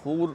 4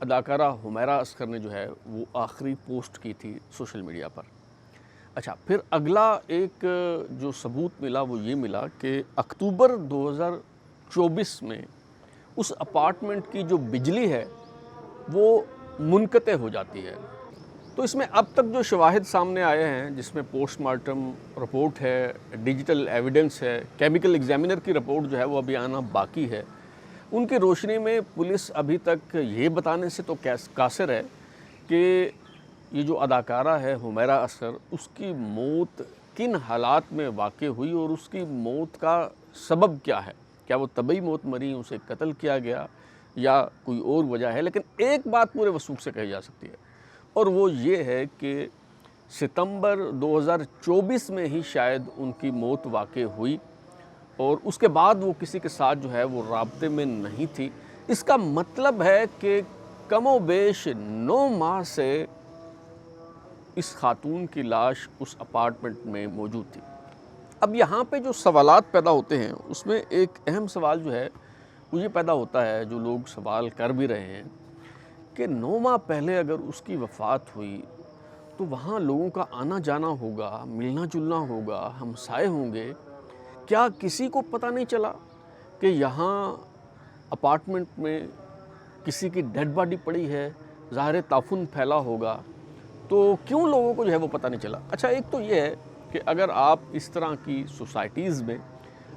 اداکارہ حمیرہ اصغر نے جو ہے وہ آخری پوسٹ کی تھی سوشل میڈیا پر۔ اچھا، پھر اگلا ایک جو ثبوت ملا وہ یہ ملا کہ اکتوبر 2024 میں اس اپارٹمنٹ کی جو بجلی ہے وہ منقطع ہو جاتی ہے۔ تو اس میں اب تک جو شواہد سامنے آئے ہیں، جس میں پوسٹ مارٹم رپورٹ ہے، ڈیجیٹل ایویڈنس ہے، کیمیکل ایگزامینر کی رپورٹ جو ہے وہ ابھی آنا باقی ہے، ان کی روشنی میں پولیس ابھی تک یہ بتانے سے تو قاصر ہے کہ یہ جو اداکارہ ہے حمیرہ اصغر، اس کی موت کن حالات میں واقع ہوئی اور اس کی موت کا سبب کیا ہے۔ کیا وہ طبعی موت مری، اسے قتل کیا گیا یا کوئی اور وجہ ہے؟ لیکن ایک بات پورے وثوق سے کہی جا سکتی ہے، اور وہ یہ ہے کہ ستمبر 2024 میں ہی شاید ان کی موت واقع ہوئی، اور اس کے بعد وہ کسی کے ساتھ جو ہے وہ رابطے میں نہیں تھی۔ اس کا مطلب ہے کہ کم و بیش 9 ماہ سے اس خاتون کی لاش اس اپارٹمنٹ میں موجود تھی۔ اب یہاں پہ جو سوالات پیدا ہوتے ہیں، اس میں ایک اہم سوال جو ہے وہ یہ پیدا ہوتا ہے، جو لوگ سوال کر بھی رہے ہیں، کہ 9 ماہ پہلے اگر اس کی وفات ہوئی تو وہاں لوگوں کا آنا جانا ہوگا، ملنا جلنا ہوگا، ہمسائے ہوں گے، کیا کسی کو پتہ نہیں چلا کہ یہاں اپارٹمنٹ میں کسی کی ڈیڈ باڈی پڑی ہے؟ ظاہر تعفن پھیلا ہوگا، تو کیوں لوگوں کو جو ہے وہ پتہ نہیں چلا؟ اچھا، ایک تو یہ ہے کہ اگر آپ اس طرح کی سوسائٹیز میں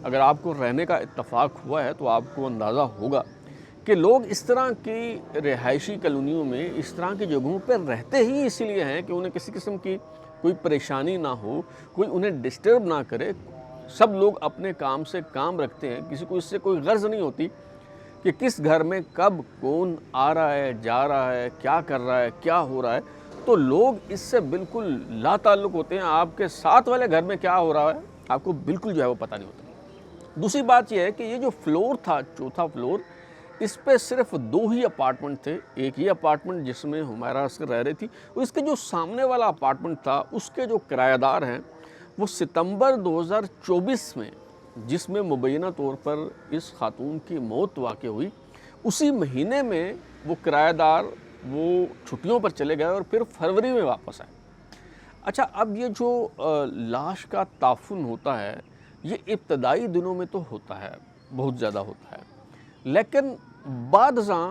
اگر آپ کو رہنے کا اتفاق ہوا ہے تو آپ کو اندازہ ہوگا کہ لوگ اس طرح کی رہائشی کالونیوں میں، اس طرح کی جگہوں پر رہتے ہی اسی لیے ہیں کہ انہیں کسی قسم کی کوئی پریشانی نہ ہو، کوئی انہیں ڈسٹرب نہ کرے۔ سب لوگ اپنے کام سے کام رکھتے ہیں، کسی کو اس سے کوئی غرض نہیں ہوتی کہ کس گھر میں کب کون آ رہا ہے، جا رہا ہے، کیا کر رہا ہے، کیا ہو رہا ہے۔ تو لوگ اس سے بالکل لا تعلق ہوتے ہیں، آپ کے ساتھ والے گھر میں کیا ہو رہا ہے آپ کو بالکل جو ہے وہ پتہ نہیں ہوتا۔ دوسری بات یہ ہے کہ یہ جو فلور تھا، چوتھا فلور، اس پہ صرف 2 ہی اپارٹمنٹ تھے۔ ایک یہ اپارٹمنٹ جس میں حمیرہ اصغر رہ رہی تھی، اور اس کے جو سامنے والا اپارٹمنٹ تھا، اس کے جو کرایہ دار ہیں وہ ستمبر 2024 میں، جس میں مبینہ طور پر اس خاتون کی موت واقع ہوئی، اسی مہینے میں وہ کرایہ دار وہ چھٹیوں پر چلے گئے اور پھر فروری میں واپس آئے۔ اچھا، اب یہ جو لاش کا تعفن ہوتا ہے، یہ ابتدائی دنوں میں تو ہوتا ہے، بہت زیادہ ہوتا ہے، لیکن بعد ازاں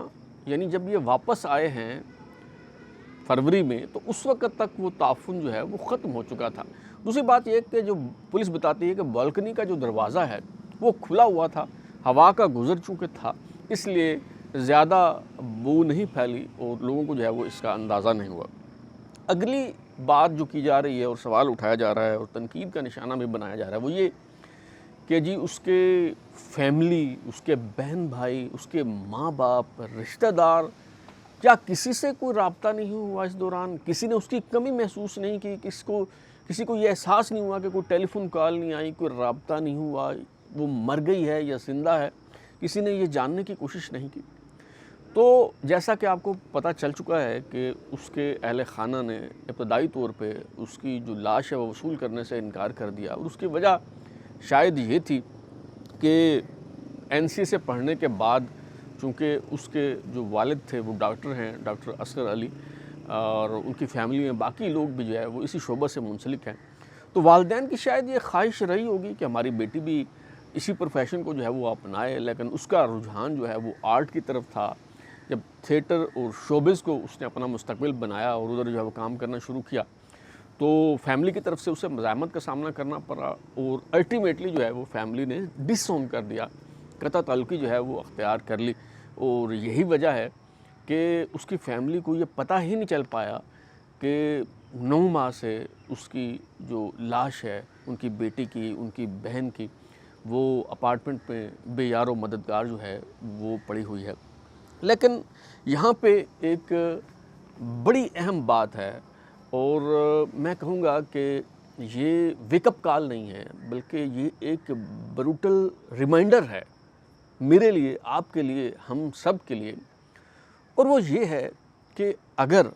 یعنی جب یہ واپس آئے ہیں فروری میں، تو اس وقت تک وہ تعفن جو ہے وہ ختم ہو چکا تھا۔ دوسری بات یہ کہ جو پولیس بتاتی ہے کہ بالکنی کا جو دروازہ ہے وہ کھلا ہوا تھا، ہوا کا گزر چکا تھا، اس لیے زیادہ بو نہیں پھیلی اور لوگوں کو جو ہے وہ اس کا اندازہ نہیں ہوا۔ اگلی بات جو کی جا رہی ہے اور سوال اٹھایا جا رہا ہے اور تنقید کا نشانہ بھی بنایا جا رہا ہے، وہ یہ کہ جی اس کے فیملی، اس کے بہن بھائی، اس کے ماں باپ، رشتہ دار، کیا کسی سے کوئی رابطہ نہیں ہوا اس دوران؟ کسی نے اس کی کمی محسوس نہیں کی؟ کسی کو یہ احساس نہیں ہوا کہ کوئی ٹیلی فون کال نہیں آئی، کوئی رابطہ نہیں ہوا، وہ مر گئی ہے یا زندہ ہے؟ کسی نے یہ جاننے کی کوشش نہیں کی؟ تو جیسا کہ آپ کو پتہ چل چکا ہے کہ اس کے اہل خانہ نے ابتدائی طور پہ اس کی جو لاش ہے وہ وصول کرنے سے انکار کر دیا، اور اس کی وجہ شاید یہ تھی کہ NCA سے پڑھنے کے بعد، چونکہ اس کے جو والد تھے وہ ڈاکٹر ہیں، ڈاکٹر اصغر علی، اور ان کی فیملی میں باقی لوگ بھی جو ہے وہ اسی شعبہ سے منسلک ہیں، تو والدین کی شاید یہ خواہش رہی ہوگی کہ ہماری بیٹی بھی اسی پروفیشن کو جو ہے وہ اپنائے، لیکن اس کا رجحان جو ہے وہ آرٹ کی طرف تھا۔ جب تھیٹر اور شوبز کو اس نے اپنا مستقبل بنایا اور ادھر جو ہے وہ کام کرنا شروع کیا، تو فیملی کی طرف سے اسے مزاحمت کا سامنا کرنا پڑا، اور الٹیمیٹلی جو ہے وہ فیملی نے ڈس اون کر دیا، قطع تعلقی جو ہے وہ اختیار کر لی، اور یہی وجہ ہے کہ اس کی فیملی کو یہ پتہ ہی نہیں چل پایا کہ 9 ماہ سے اس کی جو لاش ہے ان کی بیٹی کی، ان کی بہن کی، وہ اپارٹمنٹ میں بے یار و مددگار جو ہے وہ پڑی ہوئی ہے۔ لیکن یہاں پہ ایک بڑی اہم بات ہے، اور میں کہوں گا کہ یہ ویک اپ کال نہیں ہے، بلکہ یہ ایک بروٹل ریمائنڈر ہے میرے لیے، آپ کے لیے، ہم سب کے لیے، اور وہ یہ ہے کہ اگر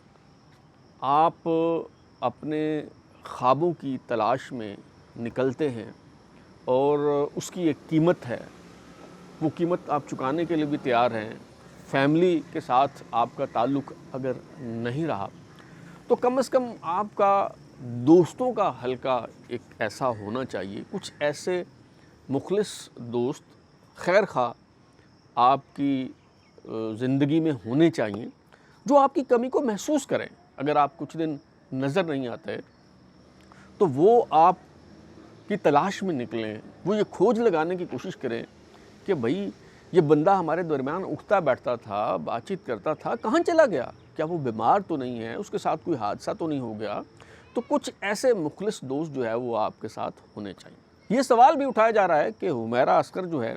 آپ اپنے خوابوں کی تلاش میں نکلتے ہیں اور اس کی ایک قیمت ہے، وہ قیمت آپ چکانے کے لیے بھی تیار ہیں، فیملی کے ساتھ آپ کا تعلق اگر نہیں رہا تو کم از کم آپ کا دوستوں کا حلقہ ایک ایسا ہونا چاہیے، کچھ ایسے مخلص دوست خیر خواہ آپ کی زندگی میں ہونے چاہیے جو آپ کی کمی کو محسوس کریں۔ اگر آپ کچھ دن نظر نہیں آتے تو وہ آپ کی تلاش میں نکلیں، وہ یہ کھوج لگانے کی کوشش کریں کہ بھئی یہ بندہ ہمارے درمیان اٹھتا بیٹھتا تھا، بات چیت کرتا تھا، کہاں چلا گیا؟ کیا وہ بیمار تو نہیں ہے؟ اس کے ساتھ کوئی حادثہ تو نہیں ہو گیا؟ تو کچھ ایسے مخلص دوست جو ہے وہ آپ کے ساتھ ہونے چاہیے۔ یہ سوال بھی اٹھایا جا رہا ہے کہ حمیرہ عسکر جو ہے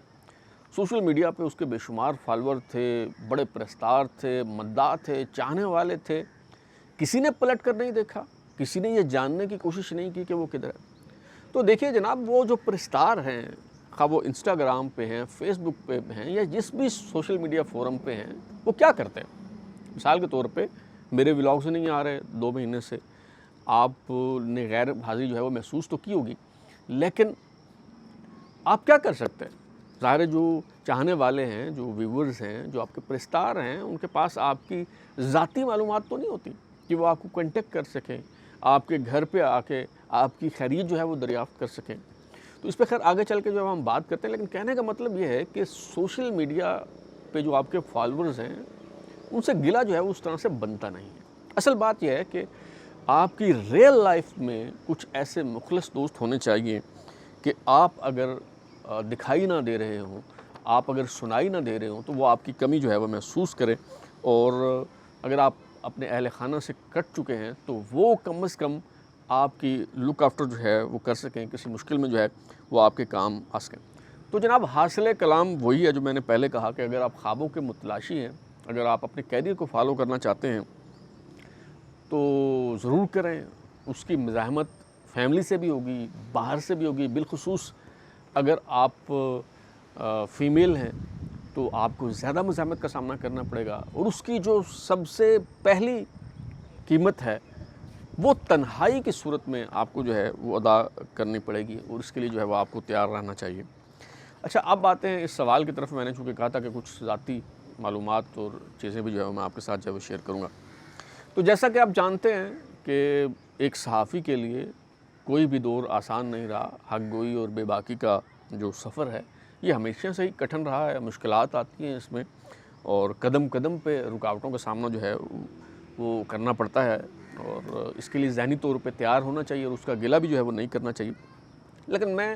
سوشل میڈیا پہ اس کے بے شمار فالوور تھے، بڑے پرستار تھے، مداح تھے، چاہنے والے تھے، کسی نے پلٹ کر نہیں دیکھا، کسی نے یہ جاننے کی کوشش نہیں کی کہ وہ کدھر ہے۔ تو دیکھیے جناب، وہ جو پرستار ہیں، خواہ وہ انسٹاگرام پہ ہیں، فیس بک پہ ہیں یا جس بھی سوشل میڈیا فورم پہ ہیں، وہ کیا کرتے ہیں؟ مثال کے طور پہ میرے ولاگز نہیں آ رہے 2 مہینے سے، آپ نے غیر حاضری جو ہے وہ محسوس تو کی ہوگی، لیکن آپ کیا کر سکتے ہیں؟ ظاہر ہے جو چاہنے والے ہیں، جو ویورز ہیں، جو آپ کے پرستار ہیں، ان کے پاس آپ کی ذاتی معلومات تو نہیں ہوتی کہ وہ آپ کو کنٹیکٹ کر سکیں، آپ کے گھر پہ آ کے آپ کی خیریت جو ہے وہ دریافت کر سکیں۔ تو اس پہ خیر آگے چل کے جو ہم بات کرتے ہیں، لیکن کہنے کا مطلب یہ ہے کہ سوشل میڈیا پہ جو آپ کے فالورز ہیں ان سے گلہ جو ہے وہ اس طرح سے بنتا نہیں ہے۔ اصل بات یہ ہے کہ آپ کی ریئل لائف میں کچھ ایسے مخلص دوست ہونے چاہیے کہ آپ اگر دکھائی نہ دے رہے ہوں، آپ اگر سنائی نہ دے رہے ہوں تو وہ آپ کی کمی جو ہے وہ محسوس کریں، اور اگر آپ اپنے اہل خانہ سے کٹ چکے ہیں تو وہ کم از کم آپ کی لک آفٹر جو ہے وہ کر سکیں، کسی مشکل میں جو ہے وہ آپ کے کام آ سکیں۔ تو جناب، حاصل کلام وہی ہے جو میں نے پہلے کہا کہ اگر آپ خوابوں کے متلاشی ہیں، اگر آپ اپنے کیریئر کو فالو کرنا چاہتے ہیں تو ضرور کریں۔ اس کی مزاحمت فیملی سے بھی ہوگی، باہر سے بھی ہوگی، بالخصوص اگر آپ فیمیل ہیں تو آپ کو زیادہ مزاحمت کا سامنا کرنا پڑے گا، اور اس کی جو سب سے پہلی قیمت ہے وہ تنہائی کی صورت میں آپ کو جو ہے وہ ادا کرنی پڑے گی، اور اس کے لیے جو ہے وہ آپ کو تیار رہنا چاہیے۔ اچھا، اب آتے ہیں اس سوال کی طرف۔ میں نے چونکہ کہا تھا کہ کچھ ذاتی معلومات اور چیزیں بھی جو ہے میں آپ کے ساتھ جو ہے شیئر کروں گا۔ تو جیسا کہ آپ جانتے ہیں کہ ایک صحافی کے لیے کوئی بھی دور آسان نہیں رہا۔ حق گوئی اور بے باکی کا جو سفر ہے یہ ہمیشہ سے ہی کٹھن رہا ہے، مشکلات آتی ہیں اس میں، اور قدم قدم پہ رکاوٹوں کا سامنا جو ہے وہ کرنا پڑتا ہے، اور اس کے لیے ذہنی طور پہ تیار ہونا چاہیے، اور اس کا گلہ بھی جو ہے وہ نہیں کرنا چاہیے۔ لیکن میں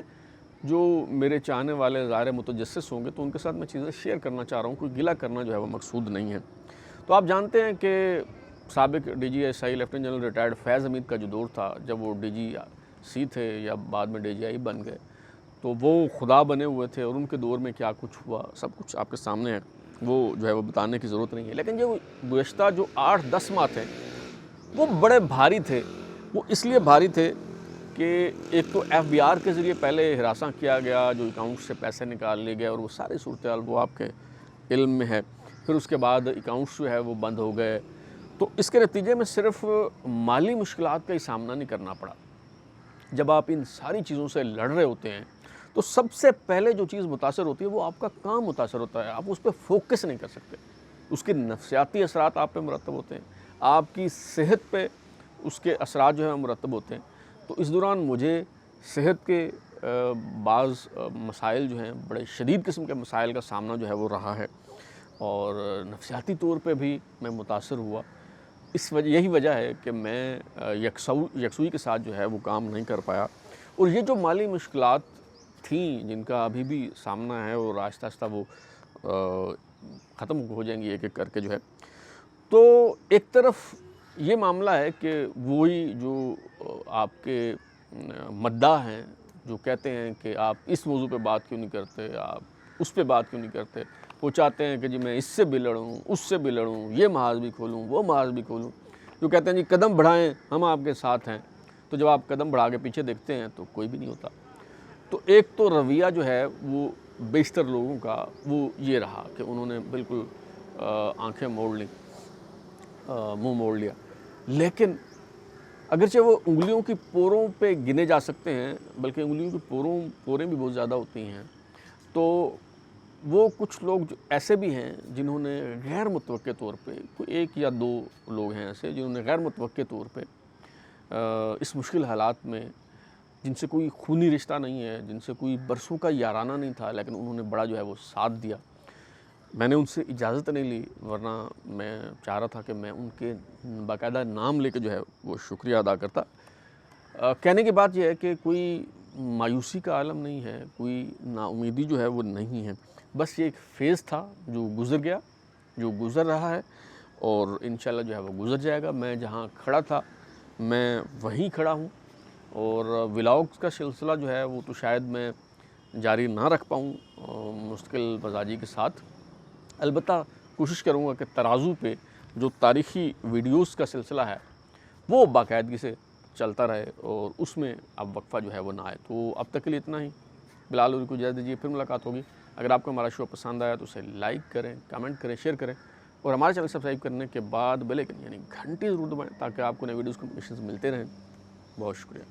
جو میرے چاہنے والے ظاہر متجسس ہوں گے تو ان کے ساتھ میں چیزیں شیئر کرنا چاہ رہا ہوں، کوئی گلہ کرنا جو ہے وہ مقصود نہیں ہے۔ تو آپ جانتے ہیں کہ سابق D G S I lieutenant general retired Faiz Hameed کا جو دور تھا، جب وہ ڈی جی سی تھے یا بعد میں ڈی جی آئی بن گئے، تو وہ خدا بنے ہوئے تھے، اور ان کے دور میں کیا کچھ ہوا سب کچھ آپ کے سامنے ہے، وہ جو ہے وہ بتانے کی ضرورت نہیں ہے۔ لیکن جو گزشتہ جو 8-10 ماہ تھے وہ بڑے بھاری تھے۔ وہ اس لیے بھاری تھے کہ ایک تو ایف بی آر کے ذریعے پہلے ہراساں کیا گیا، جو اکاؤنٹ سے پیسے نکال لیے گئے، اور وہ ساری صورتحال وہ آپ کے علم میں ہے۔ پھر اس کے بعد اکاؤنٹس جو ہے وہ بند ہو گئے، تو اس کے نتیجے میں صرف مالی مشکلات کا ہی سامنا نہیں کرنا پڑا۔ جب آپ ان ساری چیزوں سے لڑ رہے ہوتے ہیں تو سب سے پہلے جو چیز متاثر ہوتی ہے وہ آپ کا کام متاثر ہوتا ہے، آپ اس پہ فوکس نہیں کر سکتے، اس کے نفسیاتی اثرات آپ پہ مرتب ہوتے ہیں، آپ کی صحت پہ اس کے اثرات جو ہیں مرتب ہوتے ہیں۔ تو اس دوران مجھے صحت کے بعض مسائل جو ہیں، بڑے شدید قسم کے مسائل کا سامنا جو ہے وہ رہا ہے، اور نفسیاتی طور پہ بھی میں متاثر ہوا۔ یہی وجہ ہے کہ میں یکسوئی کے ساتھ جو ہے وہ کام نہیں کر پایا، اور یہ جو مالی مشکلات تھیں جن کا ابھی بھی سامنا ہے، اور آہستہ آہستہ وہ ختم ہو جائیں گی ایک ایک کر کے جو ہے۔ تو ایک طرف یہ معاملہ ہے کہ وہی جو آپ کے مداح ہیں جو کہتے ہیں کہ آپ اس موضوع پہ بات کیوں نہیں کرتے، آپ اس پہ بات کیوں نہیں کرتے، وہ چاہتے ہیں کہ جی میں اس سے بھی لڑوں، اس سے بھی لڑوں، یہ محاذ بھی کھولوں، وہ محاذ بھی کھولوں، جو کہتے ہیں جی قدم بڑھائیں ہم آپ کے ساتھ ہیں۔ تو جب آپ قدم بڑھا کے پیچھے دیکھتے ہیں تو کوئی بھی نہیں ہوتا۔ تو ایک تو رویہ جو ہے وہ بیشتر لوگوں کا وہ یہ رہا کہ انہوں نے بالکل آنکھیں موڑ لیں، منہ موڑ لیا۔ لیکن اگرچہ وہ انگلیوں کی پوروں پہ گنے جا سکتے ہیں، بلکہ انگلیوں کی پوریں بھی بہت زیادہ ہوتی ہیں، تو وہ کچھ لوگ جو ایسے بھی ہیں جنہوں نے غیر متوقع طور پہ، کوئی ایک یا دو لوگ ہیں ایسے جنہوں نے غیر متوقع طور پہ اس مشکل حالات میں، جن سے کوئی خونی رشتہ نہیں ہے، جن سے کوئی برسوں کا یارانہ نہیں تھا، لیکن انہوں نے بڑا جو ہے وہ ساتھ دیا۔ میں نے ان سے اجازت نہیں لی، ورنہ میں چاہ رہا تھا کہ میں ان کے باقاعدہ نام لے کے جو ہے وہ شکریہ ادا کرتا۔ کہنے کی بات یہ ہے کہ کوئی مایوسی کا عالم نہیں ہے، کوئی نا امیدی جو ہے وہ نہیں ہے، بس یہ ایک فیز تھا جو گزر گیا، جو گزر رہا ہے، اور انشاءاللہ جو ہے وہ گزر جائے گا۔ میں جہاں کھڑا تھا میں وہیں کھڑا ہوں، اور ولاگز کا سلسلہ جو ہے وہ تو شاید میں جاری نہ رکھ پاؤں مستقل مزاجی کے ساتھ، البتہ کوشش کروں گا کہ ترازو پہ جو تاریخی ویڈیوز کا سلسلہ ہے وہ باقاعدگی سے چلتا رہے، اور اس میں اب وقفہ جو ہے وہ نہ آئے۔ تو اب تک کے لیے اتنا ہی۔ بلال لوری کو اجازت دیجیے، پھر ملاقات ہوگی۔ اگر آپ کو ہمارا شو پسند آیا تو اسے لائک کریں، کمنٹ کریں، شیئر کریں، اور ہمارے چینل سبسکرائب کرنے کے بعد بیل آئکن یعنی گھنٹی ضرور دبائیں تاکہ آپ کو نئے ویڈیوز کے نوٹیفیکیشنز ملتے رہیں۔ بہت شکریہ۔